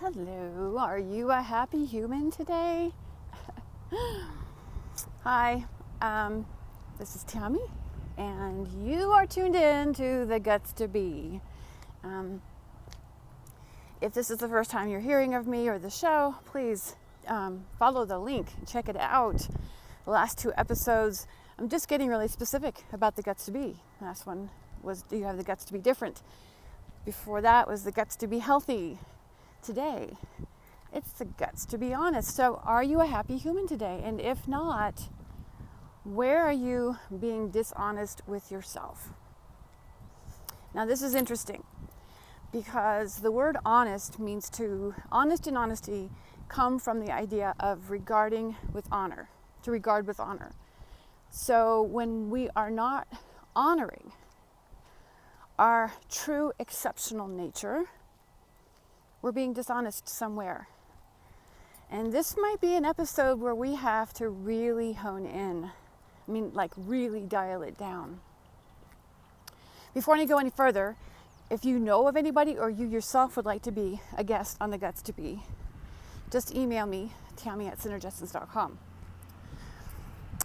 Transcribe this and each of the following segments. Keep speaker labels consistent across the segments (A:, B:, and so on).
A: Hello, are you a happy human today? Hi, this is Tammy, and you are tuned in to The Guts to Be. If this is the first time you're hearing of me or the show, please follow the link and check it out. The last 2 episodes, I'm just getting really specific about the guts to be. The last one was, do you have the guts to be different? Before that was the guts to be healthy. Today, it's the guts to be honest. So are you a happy human today? And if not, where are you being dishonest with yourself? Now this is interesting because the word honest means honest and honesty come from the idea of regarding with honor, to regard with honor. So when we are not honoring our true exceptional nature, we're being dishonest somewhere. And this might be an episode where we have to really hone in. Really dial it down. Before I go any further, if you know of anybody or you yourself would like to be a guest on The Guts to Be, just email me, Tammy@synergessence.com.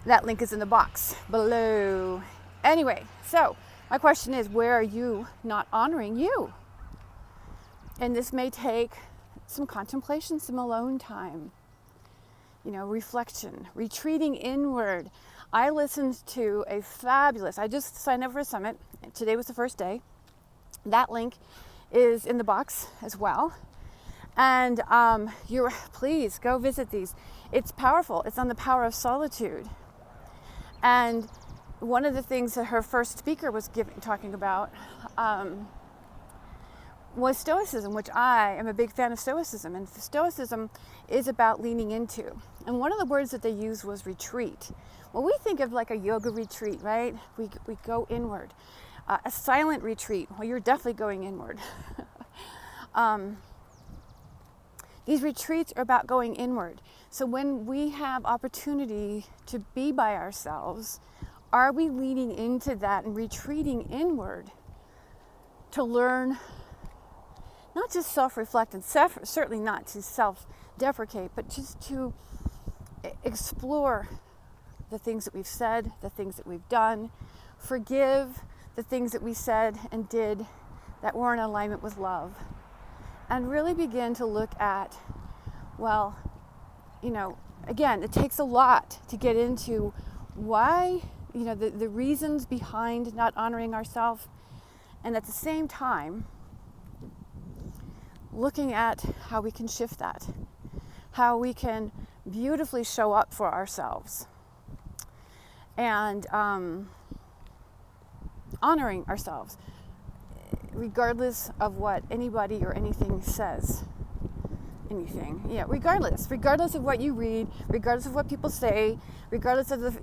A: That link is in the box below. Anyway, so my question is, where are you not honoring you? And this may take some contemplation, some alone time, reflection, retreating inward. I listened to I just signed up for a summit. Today was the first day. That link is in the box as well. And please go visit these. It's powerful. It's on the Power of Solitude. And one of the things that her first speaker was talking about was Stoicism, which I am a big fan of Stoicism. And Stoicism is about leaning into. And one of the words that they used was retreat. Well, we think of like a yoga retreat, right? We go inward. A silent retreat, well, you're definitely going inward. These retreats are about going inward. So when we have opportunity to be by ourselves, are we leaning into that and retreating inward to learn, not just self-reflect and certainly not to self-deprecate, but just to explore the things that we've said, the things that we've done, forgive the things that we said and did that were in alignment with love, and really begin to look at, again, it takes a lot to get into why, the reasons behind not honoring ourselves, and at the same time, looking at how we can shift that, how we can beautifully show up for ourselves, and honoring ourselves, regardless of what anybody or anything says. Regardless of what you read, regardless of what people say, regardless of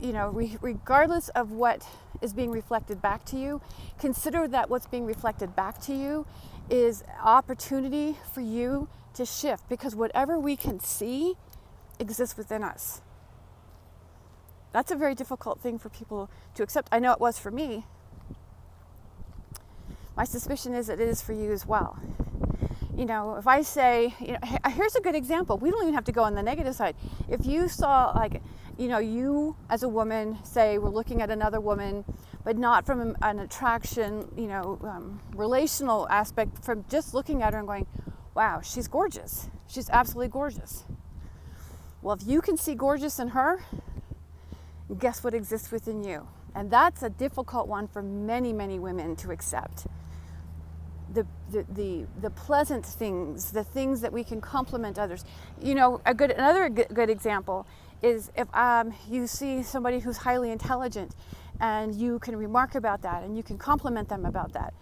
A: regardless of what is being reflected back to you, consider that what's being reflected back to you is opportunity for you to shift, because whatever we can see exists within us. That's a very difficult thing for people to accept. I know it was for me. My suspicion is that it is for you as well. If I say, here's a good example. We don't even have to go on the negative side. If you saw, you as a woman, say, we're looking at another woman, but not from an attraction, relational aspect, from just looking at her and going, wow, she's gorgeous. She's absolutely gorgeous. Well, if you can see gorgeous in her, guess what exists within you? And that's a difficult one for many, many women to accept. The pleasant things, the things that we can compliment others. Another good example is if you see somebody who's highly intelligent, and you can remark about that, and you can compliment them about that.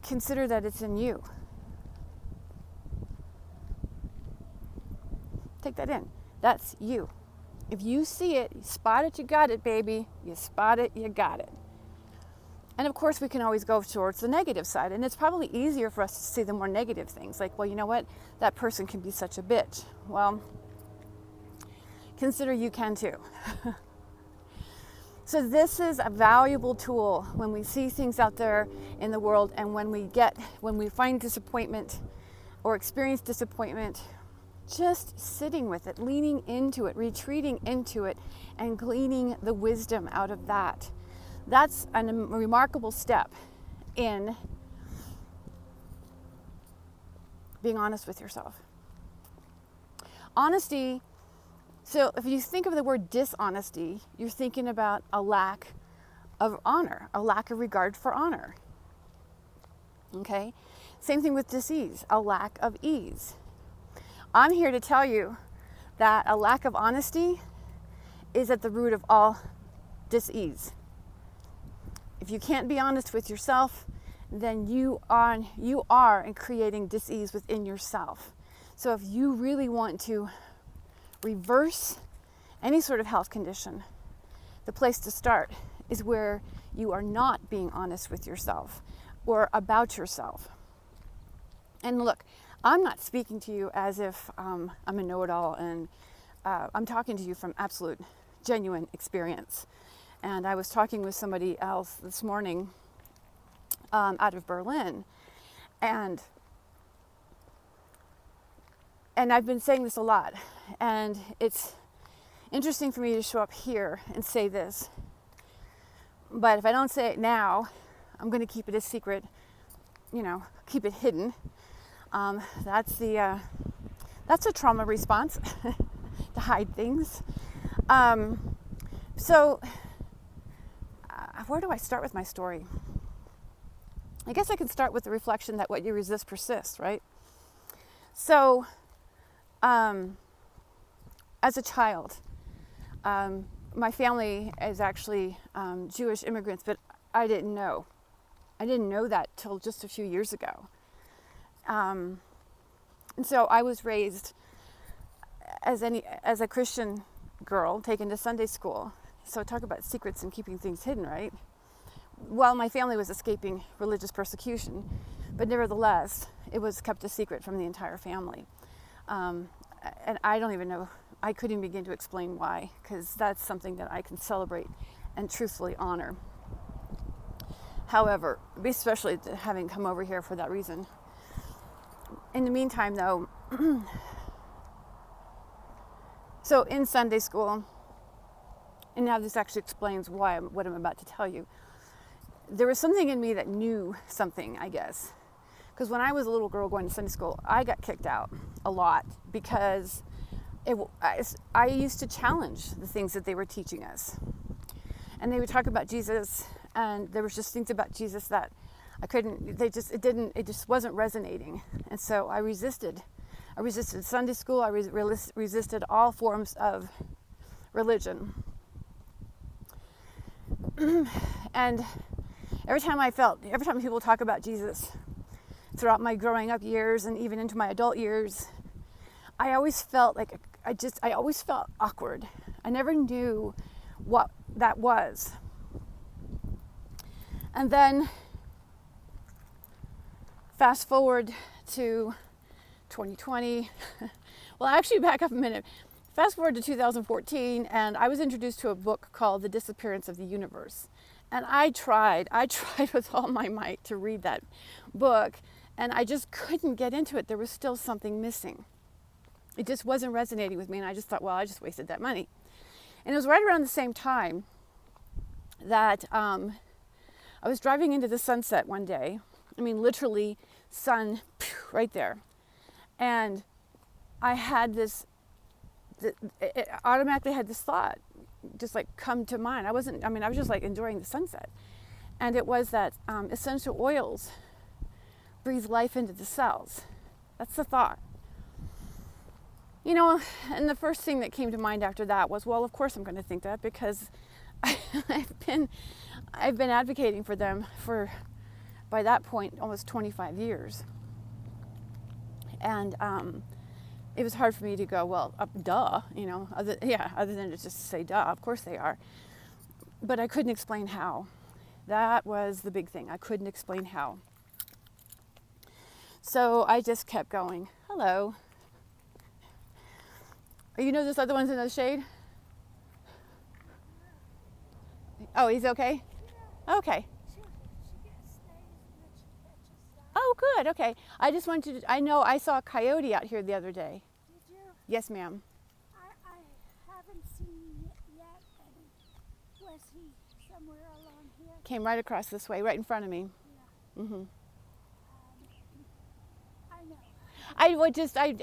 A: Consider that it's in you. Take that in. That's you. If you see it, you spot it, you got it, baby. You spot it, you got it. And of course, we can always go towards the negative side. And it's probably easier for us to see the more negative things. Like, well, you know what? That person can be such a bitch. Well, consider you can too. So this is a valuable tool when we see things out there in the world, and when we find disappointment, or experience disappointment, just sitting with it, leaning into it, retreating into it, and gleaning the wisdom out of that. That's a remarkable step in being honest with yourself. Honesty, so if you think of the word dishonesty, you're thinking about a lack of honor, a lack of regard for honor. Okay? Same thing with dis-ease, a lack of ease. I'm here to tell you that a lack of honesty is at the root of all dis-ease. If you can't be honest with yourself, then you are creating dis-ease within yourself. So if you really want to reverse any sort of health condition, the place to start is where you are not being honest with yourself or about yourself. And look, I'm not speaking to you as if I'm a know-it-all, and I'm talking to you from absolute, genuine experience. And I was talking with somebody else this morning out of Berlin, and I've been saying this a lot, and it's interesting for me to show up here and say this, but if I don't say it now, I'm going to keep it a secret, keep it hidden. That's a trauma response to hide things. So where do I start with my story? I guess I can start with the reflection that what you resist persists, right? So, as a child, my family is actually Jewish immigrants, but I didn't know. I didn't know that till just a few years ago. And so I was raised as a Christian girl, taken to Sunday school. So talk about secrets and keeping things hidden, right? Well, my family was escaping religious persecution, but nevertheless, it was kept a secret from the entire family. And I don't even know, I couldn't begin to explain why, because that's something that I can celebrate and truthfully honor. However, especially having come over here for that reason. In the meantime, though, so in Sunday school, and now this actually explains what I'm about to tell you, there was something in me that knew something, I guess. Because when I was a little girl going to Sunday school, I got kicked out a lot because I used to challenge the things that they were teaching us. And they would talk about Jesus, and there was just things about Jesus that I couldn't, it just wasn't resonating. And so I resisted. I resisted Sunday school. I resisted all forms of religion. And every time people talk about Jesus throughout my growing up years and even into my adult years, I always felt like I always felt awkward. I never knew what that was. And then fast forward to 2020. Well, actually back up a minute. Fast forward to 2014, and I was introduced to a book called The Disappearance of the Universe. And I tried with all my might to read that book, and I just couldn't get into it. There was still something missing. It just wasn't resonating with me, and I just thought, well, I just wasted that money. And it was right around the same time that I was driving into the sunset one day. I mean, literally, sun right there. And I had it automatically had this thought just like come to mind. I was just like enjoying the sunset. And it was that essential oils breathe life into the cells. That's the thought. And the first thing that came to mind after that was, well, of course I'm going to think that, because I've been advocating for them for, by that point, almost 25 years. And it was hard for me to go, well, duh, other than to just say, duh, of course they are. But I couldn't explain how. That was the big thing. I couldn't explain how. So I just kept going. Hello. Those other ones in the shade? Oh, he's okay? Okay. Oh, good. Okay. I just wanted to, I know I saw a coyote out here the other day.
B: Did you?
A: Yes, ma'am.
B: I haven't seen it yet. And was he somewhere along here?
A: Came right across this way, right in front of me.
B: Yeah.
A: Mm-hmm.
B: I know.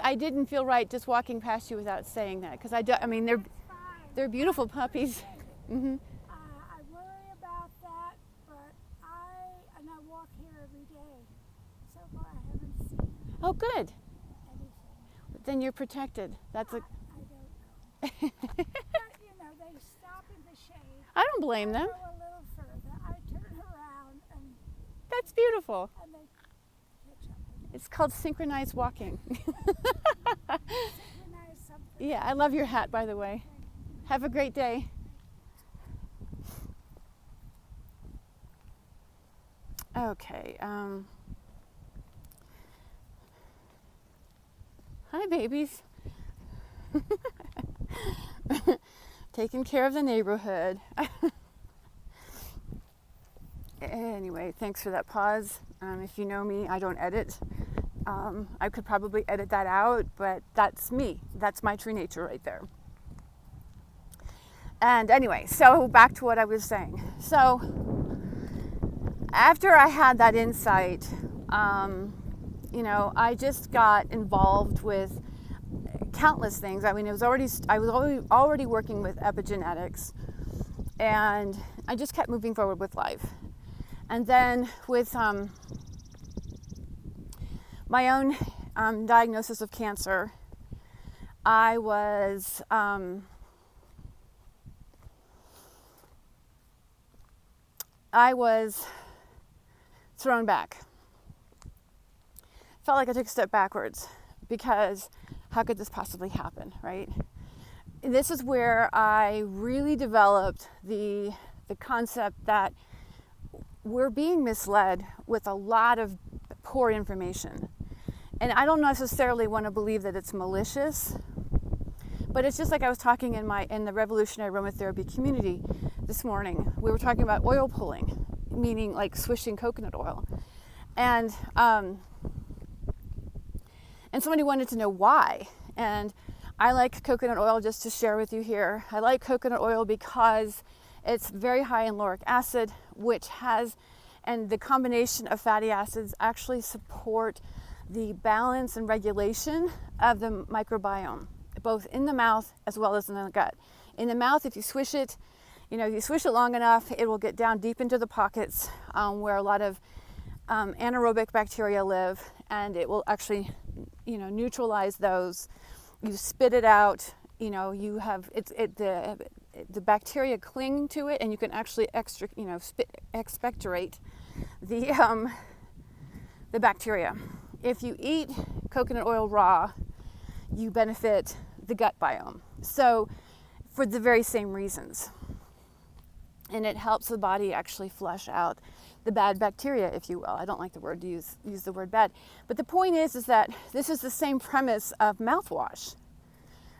A: I didn't feel right just walking past you without saying that, because I mean,
B: That's fine.
A: they're beautiful puppies. Mm-hmm.
B: I worry about that, but I walk here every day. So far, I haven't seen
A: Oh, good.
B: anything.
A: Then you're protected. That's a.
B: I don't know. But, they stop in the shade.
A: I don't blame them.
B: I go a little further. I turn around and
A: That's beautiful.
B: they catch up with me.
A: It's called synchronized walking.
B: Synchronize something.
A: Yeah, I love your hat, by the way. Have a great day. Okay. Hi, babies. Taking care of the neighborhood. Anyway, thanks for that pause. If you know me, I don't edit. I could probably edit that out, but that's me. That's my true nature right there. And anyway, so back to what I was saying. So after I had that insight, I just got involved with countless things. I mean, I was already working with epigenetics, and I just kept moving forward with life. And then with my own diagnosis of cancer, I was thrown back. Felt like I took a step backwards, because how could this possibly happen, right? This is where I really developed the concept that we're being misled with a lot of poor information. And I don't necessarily want to believe that it's malicious, but it's just like I was talking in the Revolutionary Aromatherapy community this morning. We were talking about oil pulling, meaning like swishing coconut oil. And somebody wanted to know why. And I like coconut oil, just to share with you here. I like coconut oil because it's very high in lauric acid, and the combination of fatty acids actually support the balance and regulation of the microbiome, both in the mouth as well as in the gut. In the mouth, if you swish it long enough, it will get down deep into the pockets where a lot of anaerobic bacteria live, and it will actually, neutralize those. You spit it out. You have the bacteria cling to it, and you can actually expectorate the bacteria. If you eat coconut oil raw, you benefit the gut biome. So, for the very same reasons. And it helps the body actually flush out the bad bacteria, if you will. I don't like the word to use the word bad. But the point is that this is the same premise of mouthwash.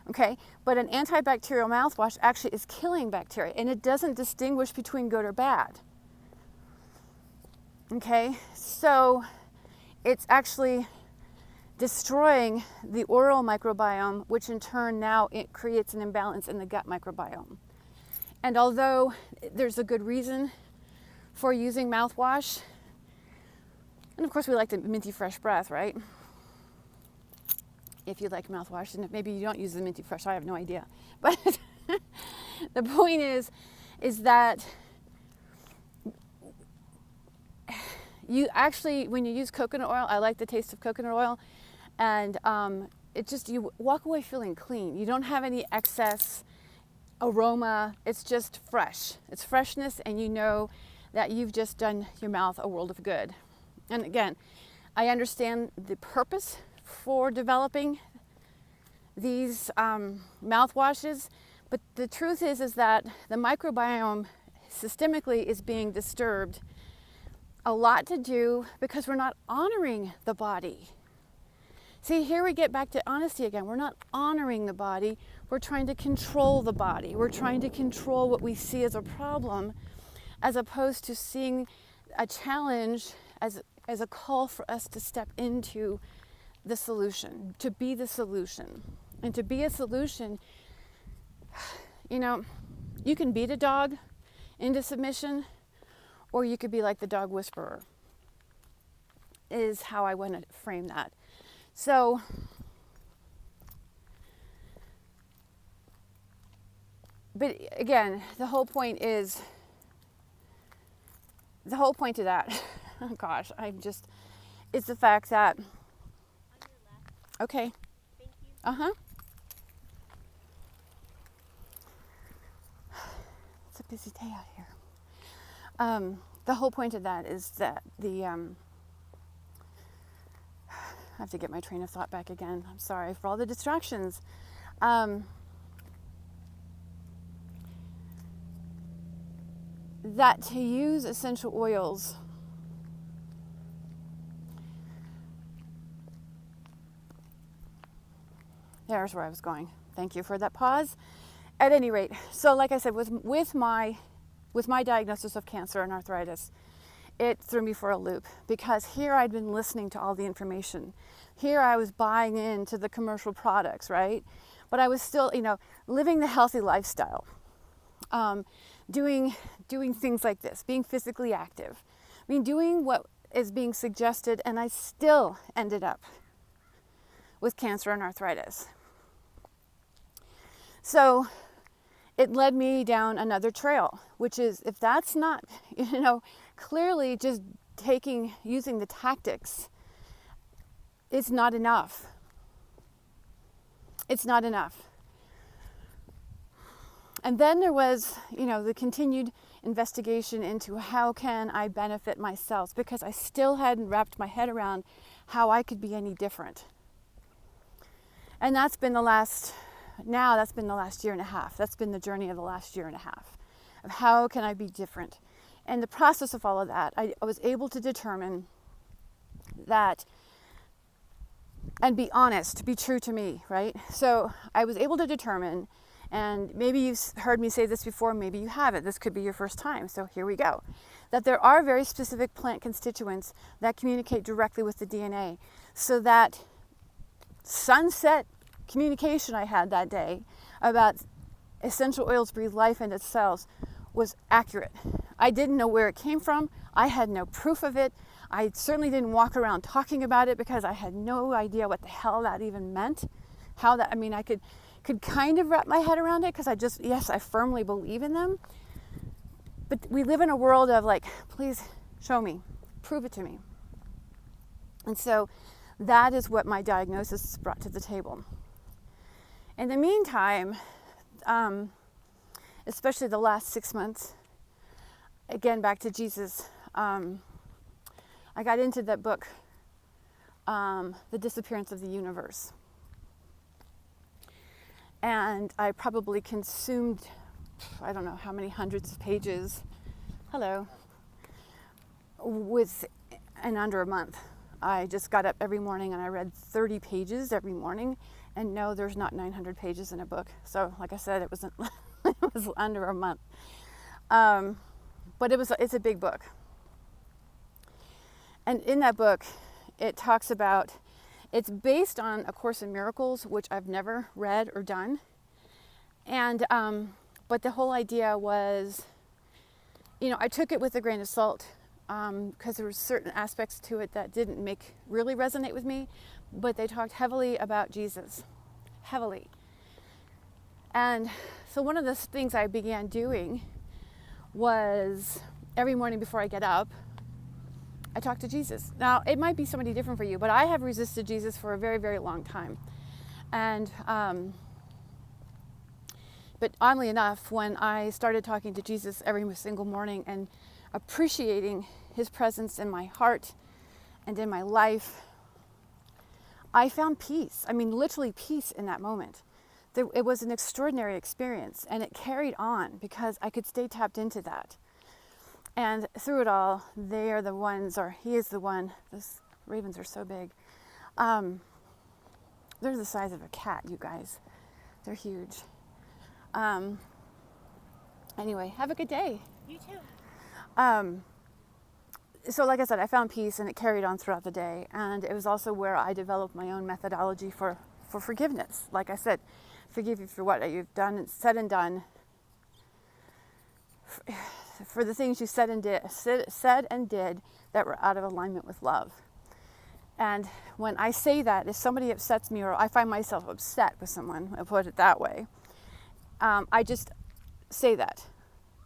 A: Okay? But an antibacterial mouthwash actually is killing bacteria, and it doesn't distinguish between good or bad. Okay? So it's actually destroying the oral microbiome, which in turn now it creates an imbalance in the gut microbiome. And although there's a good reason for using mouthwash, and of course we like the minty fresh breath, right? If you like mouthwash, and maybe you don't use the minty fresh, I have no idea. But the point is that you actually, when you use coconut oil, I like the taste of coconut oil, and you walk away feeling clean. You don't have any excess aroma. It's just fresh. It's freshness, and you know that you've just done your mouth a world of good. And again, I understand the purpose for developing these mouthwashes, but the truth is that the microbiome systemically is being disturbed. A lot to do because we're not honoring the body. See, here we get back to honesty again. We're not honoring the body. We're trying to control the body. We're trying to control what we see as a problem, as opposed to seeing a challenge as as a call for us to step into the solution, to be the solution. And to be a solution, you know, you can beat a dog into submission, or you could be like the dog whisperer, is how I want to frame that. So, but again, the whole point of that, oh gosh, it's the fact that, okay,
C: Thank you.
A: uh-huh. It's a busy day out here. The whole point of that is that I have to get my train of thought back again. I'm sorry for all the distractions. That to use essential oils there's where I was going. Thank you for that pause. At any rate, so like I said, with my diagnosis of cancer and arthritis, it threw me for a loop, because here I'd been listening to all the information. Here I was buying into the commercial products, right? But I was still, living the healthy lifestyle, doing things like this, being physically active. I mean, doing what is being suggested, and I still ended up with cancer and arthritis. So it led me down another trail, which is, if that's not, clearly just using the tactics, it's not enough. It's not enough. And then there was, the continued investigation into how can I benefit myself, because I still hadn't wrapped my head around how I could be any different. And that's been the last year and a half. That's been the journey of the last year and a half, of how can I be different. And the process of all of that, I was able to determine that, and be honest, be true to me, right? So I was able to determine, and maybe you've heard me say this before, maybe you haven't, this could be your first time, so here we go, that there are very specific plant constituents that communicate directly with the DNA, so that sunset communication I had that day about essential oils breathe life into cells was accurate. I didn't know where it came from. I had no proof of it. I certainly didn't walk around talking about it, because I had no idea what the hell that even meant. I could kind of wrap my head around it, because yes, I firmly believe in them. But we live in a world of like, please show me, prove it to me. And so that is what my diagnosis brought to the table. In the meantime, especially the last 6 months, again, back to Jesus, I got into that book, The Disappearance of the Universe. And I probably consumed, I don't know how many hundreds of pages, in under a month. I just got up every morning and I read 30 pages every morning. And no, there's not 900 pages in a book. So like I said, it was under a month. But it's a big book. And in that book, it talks about, it's based on A Course in Miracles, which I've never read or done. And, but the whole idea was, I took it with a grain of salt, because there were certain aspects to it that didn't really resonate with me, but they talked heavily about Jesus, heavily. And so one of the things I began doing was every morning before I get up, I talk to Jesus. Now, it might be somebody different for you, but I have resisted Jesus for a very, very long time. And, but oddly enough, when I started talking to Jesus every single morning and appreciating his presence in my heart and in my life, I found peace. I mean, literally peace in that moment. It was an extraordinary experience, and it carried on because I could stay tapped into that. And through it all, he is the one, those ravens are so big. They're the size of a cat, you guys. They're huge. Anyway, have a good day.
C: You too.
A: so like I said, I found peace, and it carried on throughout the day. And it was also where I developed my own methodology for forgiveness. Like I said, forgive you for what you've done and said and done, for the things you said and did that were out of alignment with love. And when I say that, if somebody upsets me, or I find myself upset with someone, I'll put it that way, I just say that.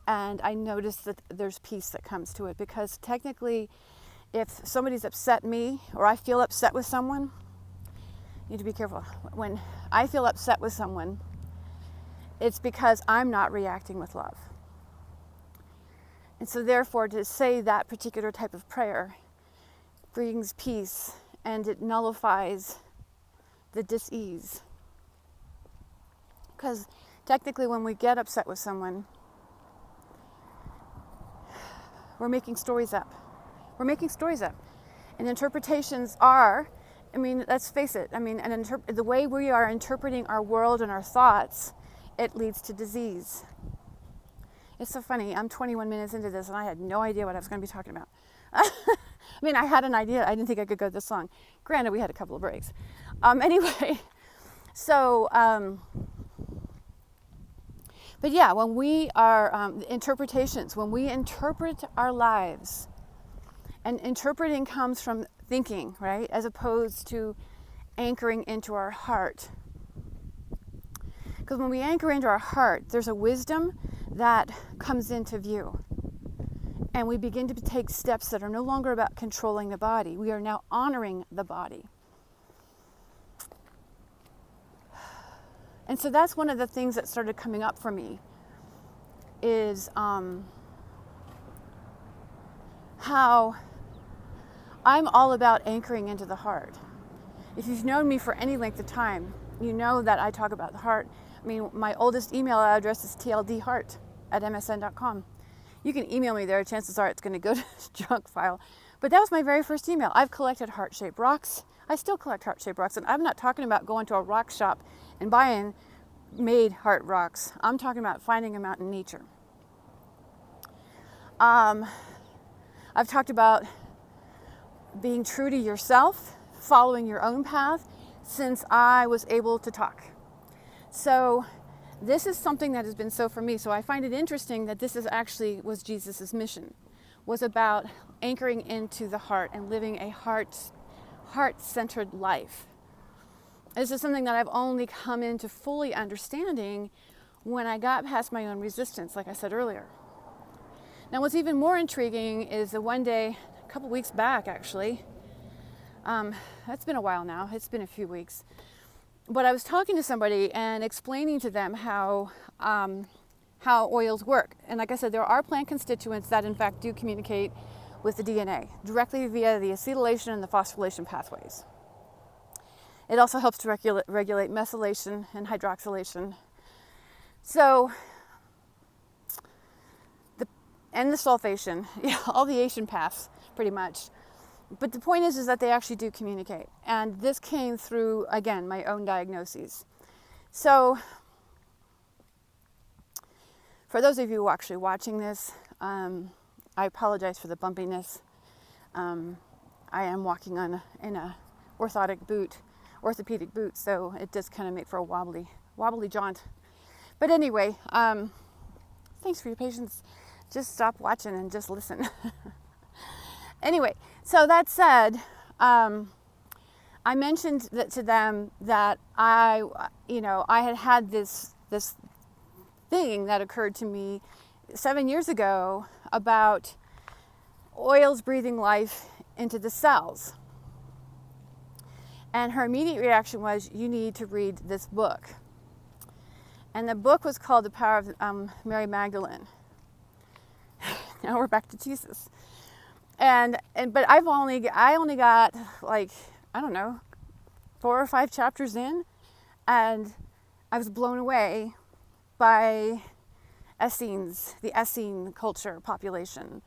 A: And I notice that there's peace that comes to it, because technically, if somebody's upset me, or I feel upset with someone, you need to be careful. When I feel upset with someone, it's because I'm not reacting with love. And so therefore, to say that particular type of prayer brings peace, and it nullifies the dis-ease. Because technically, when we get upset with someone, we're making stories up. We're making stories up. And interpretations are, I mean, let's face it, I mean, the way we are interpreting our world and our thoughts, it leads to disease. It's so funny, I'm 21 minutes into this and I had no idea what I was going to be talking about. I mean, I had an idea, I didn't think I could go this long. Granted, we had a couple of breaks. Anyway, so, but yeah, when we are, interpretations, when we interpret our lives, and interpreting comes from thinking, right? As opposed to anchoring into our heart. Because when we anchor into our heart, there's a wisdom that comes into view. And we begin to take steps that are no longer about controlling the body. We are now honoring the body. And so that's one of the things that started coming up for me, is how I'm all about anchoring into the heart. If you've known me for any length of time, you know that I talk about the heart. I mean, my oldest email address is tldheart@msn.com. You can email me there. Chances are it's going to go to junk file. But that was my very first email. I've collected heart-shaped rocks. I still collect heart-shaped rocks. And I'm not talking about going to a rock shop and buying made heart rocks. I'm talking about finding them out in nature. I've talked about being true to yourself, following your own path, since I was able to talk. So this is something that has been so for me. So I find it interesting that this is actually was Jesus's mission, was about anchoring into the heart and living a heart-centered life. This is something that I've only come into fully understanding when I got past my own resistance, like I said earlier. Now, what's even more intriguing is that one day, a couple weeks back actually, that's been a while now, it's been a few weeks, but I was talking to somebody and explaining to them how oils work. And like I said, there are plant constituents that in fact do communicate with the DNA directly via the acetylation and the phosphorylation pathways. It also helps to regulate methylation and hydroxylation. So, and the sulfation, yeah, all the Asian paths, pretty much. But the point is that they actually do communicate. And this came through, again, my own diagnoses. So, for those of you who are actually watching this, I apologize for the bumpiness. I am walking in a orthopedic boot, so it does kind of make for a wobbly jaunt. But anyway, thanks for your patience. Just stop watching and just listen. Anyway, so that said, I mentioned that to them that I had this thing that occurred to me 7 years ago about oils breathing life into the cells. And her immediate reaction was, you need to read this book. And the book was called The Power of Mary Magdalene. Now we're back to Jesus. But I only got like, I don't know, 4 or 5 chapters in, and I was blown away by essenes, the Essene culture population,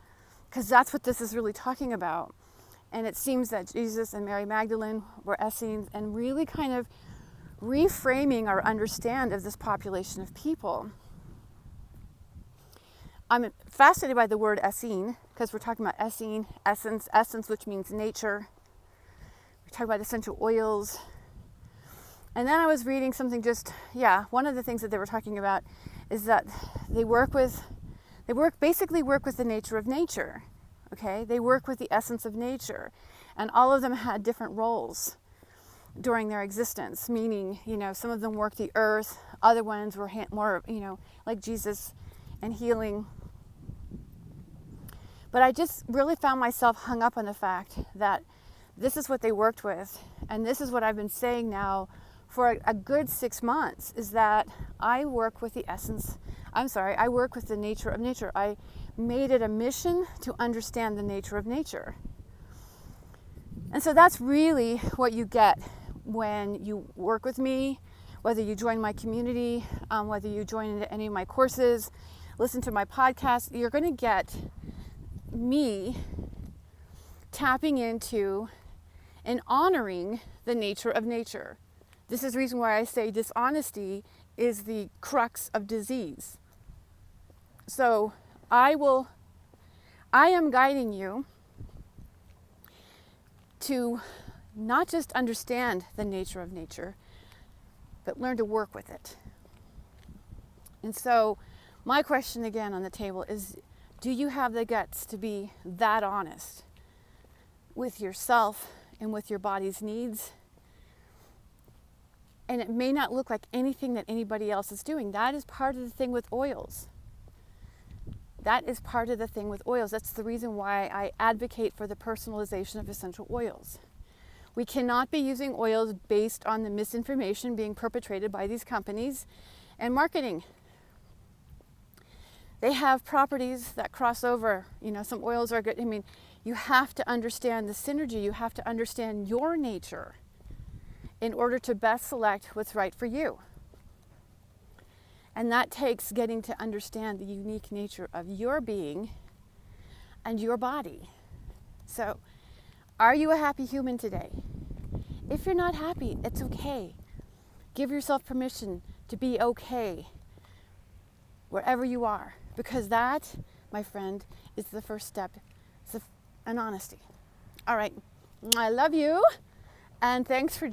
A: because that's what this is really talking about. And it seems that Jesus and Mary Magdalene were essenes, and really kind of reframing our understand of this population of people. I'm fascinated by the word essene because we're talking about essence, which means nature. We're talking about essential oils. And then I was reading something one of the things that they were talking about is that they basically work with the nature of nature. Okay? They work with the essence of nature. And all of them had different roles during their existence, meaning, some of them worked the earth, other ones were more, like Jesus and healing. But I just really found myself hung up on the fact that this is what they worked with, and this is what I've been saying now for a good 6 months, is that I work with the nature of nature. I made it a mission to understand the nature of nature. And so that's really what you get when you work with me, whether you join my community, whether you join into any of my courses, listen to my podcast, you're going to get me tapping into and honoring the nature of nature. This is the reason why I say dishonesty is the crux of disease. So I am guiding you to not just understand the nature of nature, but learn to work with it. And so my question again on the table is, do you have the guts to be that honest with yourself and with your body's needs? And it may not look like anything that anybody else is doing. That is part of the thing with oils. That's the reason why I advocate for the personalization of essential oils. We cannot be using oils based on the misinformation being perpetrated by these companies and marketing. They have properties that cross over. Some oils are good. You have to understand the synergy. You have to understand your nature in order to best select what's right for you. And that takes getting to understand the unique nature of your being and your body. So, are you a happy human today? If you're not happy, it's okay. Give yourself permission to be okay wherever you are, because that, my friend, is the first step. It's an honesty. All right, I love you, and thanks for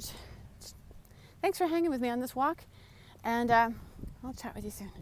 A: hanging with me on this walk, and I'll chat with you soon.